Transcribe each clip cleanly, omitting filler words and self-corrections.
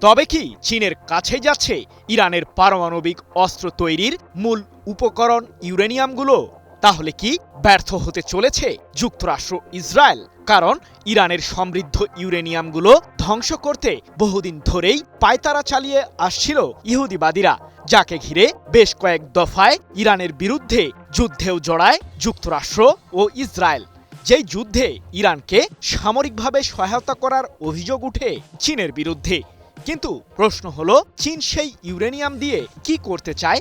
তবে কি চীনের কাছে যাচ্ছে ইরানের পারমাণবিক অস্ত্র তৈরির মূল উপকরণ ইউরেনিয়ামগুলো? তাহলে কি ব্যর্থ হতে চলেছে যুক্তরাষ্ট্র ইসরায়েল? কারণ ইরানের সমৃদ্ধ ইউরেনিয়ামগুলো ধ্বংস করতে বহুদিন ধরেই পায়তারা চালিয়ে আসছিল ইহুদিবাদীরা, যাকে ঘিরে বেশ কয়েক দফায় ইরানের বিরুদ্ধে যুদ্ধেও জড়ায় যুক্তরাষ্ট্র ও ইসরায়েল। যেই যুদ্ধে ইরানকে সামরিকভাবে সহায়তা করার অভিযোগ উঠে চীনের বিরুদ্ধে। কিন্তু প্রশ্ন হলো, চীন সেই ইউরেনিয়াম দিয়ে কি করতে চায়?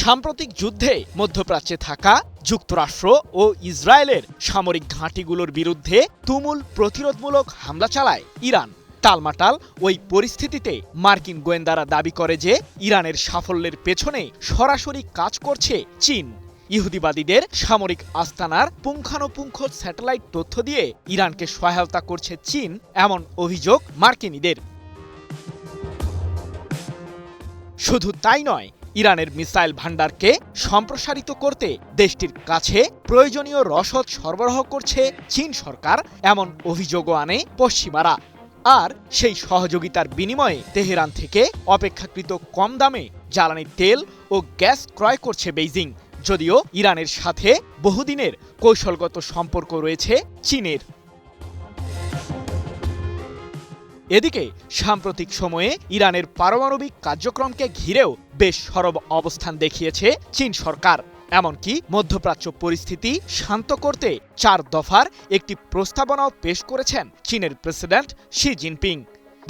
সাম্প্রতিক যুদ্ধে মধ্যপ্রাচ্যে থাকা যুক্তরাষ্ট্র ও ইসরায়েলের সামরিক ঘাঁটিগুলোর বিরুদ্ধে তুমুল প্রতিরোধমূলক হামলা চালায় ইরান। টালমাটাল ওই পরিস্থিতিতে মার্কিন গোয়েন্দারা দাবি করে যে ইরানের সাফল্যের পেছনে সরাসরি কাজ করছে চীন। ইহুদিবাদীদের সামরিক আস্তানার পুঙ্খানুপুঙ্খ স্যাটেলাইট তথ্য দিয়ে ইরানকে সহায়তা করছে চীন, এমন অভিযোগ মার্কিনীদের। শুধু তাই নয়, ইরানের মিসাইল ভান্ডারকে সম্প্রসারিত করতে দেশটির কাছে প্রয়োজনীয় রসদ সরবরাহ করছে চীন সরকার, এমন অভিযোগও আনে পশ্চিমারা। আর সেই সহযোগিতার বিনিময়ে তেহরান থেকে অপেক্ষাকৃত কম দামে জ্বালানি তেল ও গ্যাস ক্রয় করছে বেইজিং। যদিও ইরানের সাথে বহুদিনের কৌশলগত সম্পর্ক রয়েছে চীনের। এদিকে সাম্প্রতিক সময়ে ইরানের পারমাণবিক কার্যক্রমকে ঘিরেও বেশ সরব অবস্থান দেখিয়েছে চীন সরকার। এমনকি মধ্যপ্রাচ্য পরিস্থিতি শান্ত করতে 4 দফার একটি প্রস্তাবনাও পেশ করেছেন চীনের প্রেসিডেন্ট শি জিনপিং।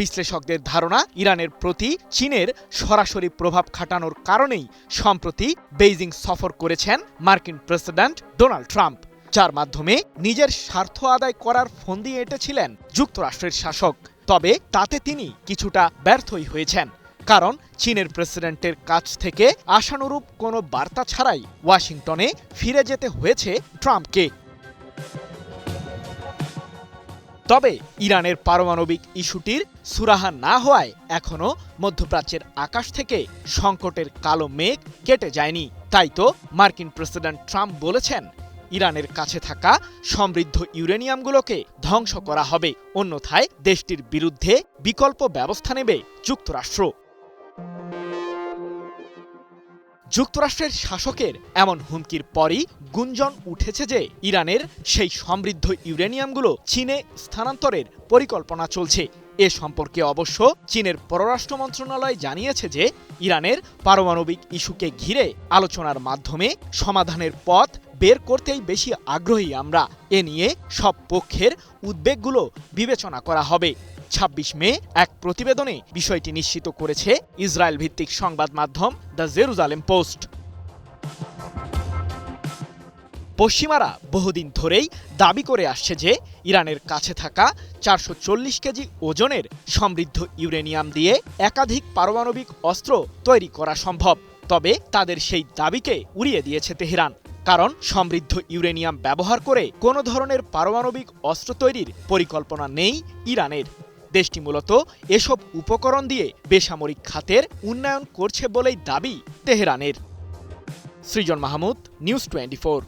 বিশ্লেষকদের ধারণা, ইরানের প্রতি চীনের সরাসরি প্রভাব খাটানোর কারণেই সম্প্রতি বেইজিং সফর করেছেন মার্কিন প্রেসিডেন্ট ডোনাল্ড ট্রাম্প, যার মাধ্যমে নিজের স্বার্থ আদায় করার ফন্দি এঁটেছিলেন যুক্তরাষ্ট্রের শাসক। তবে তাতে তিনি কিছুটা ব্যর্থই হয়েছেন, কারণ চীনের প্রেসিডেন্টের কাছ থেকে আশানুরূপ কোনো বার্তা ছাড়াই ওয়াশিংটনে ফিরে যেতে হয়েছে ট্রাম্পকে। তবে ইরানের পারমাণবিক ইস্যুটির সুরাহা না হওয়ায় এখনও মধ্যপ্রাচ্যের আকাশ থেকে সংকটের কালো মেঘ কেটে যায়নি। তাই তো মার্কিন প্রেসিডেন্ট ট্রাম্প বলেছেন, ইরানের কাছে থাকা সমৃদ্ধ ইউরেনিয়ামগুলোকে ধ্বংস করা হবে, অন্যথায় দেশটির বিরুদ্ধে বিকল্প ব্যবস্থা নেবে যুক্তরাষ্ট্র। যুক্তরাষ্ট্রের শাসকের এমন হুমকির পরই গুঞ্জন উঠেছে যে ইরানের সেই সমৃদ্ধ ইউরেনিয়ামগুলো চীনে স্থানান্তরের পরিকল্পনা চলছে। এ সম্পর্কে অবশ্য চীনের পররাষ্ট্র মন্ত্রণালয় জানিয়েছে যে ইরানের পারমাণবিক ইস্যুকে ঘিরে আলোচনার মাধ্যমে সমাধানের পথ বের করতেই বেশি আগ্রহী আমরা। এ নিয়ে সব পক্ষের উদ্বেগগুলো বিবেচনা করা হবে। ২৬ মে এক প্রতিবেদনে বিষয়টি নিশ্চিত করেছে ইসরায়েল ভিত্তিক সংবাদ মাধ্যম দ্য জেরুজালেম পোস্ট। পশ্চিমারা বহুদিন ধরেই দাবি করে আসছে যে ইরানের কাছে থাকা ৪৪০ কেজি ওজনের সমৃদ্ধ ইউরেনিয়াম দিয়ে একাধিক পারমাণবিক অস্ত্র তৈরি করা সম্ভব। তবে তাদের সেই দাবিকে উড়িয়ে দিয়েছে তেহরান, কারণ সমৃদ্ধ ইউরেনিয়াম ব্যবহার করে কোনো ধরনের পারমাণবিক অস্ত্র তৈরির পরিকল্পনা নেই ইরানের। দেশটি মূলত এসব উপকরণ দিয়ে বেসামরিক খাতের উন্নয়ন করছে বলেই দাবি তেহরানের। সৃজন মাহমুদ, নিউজ 24।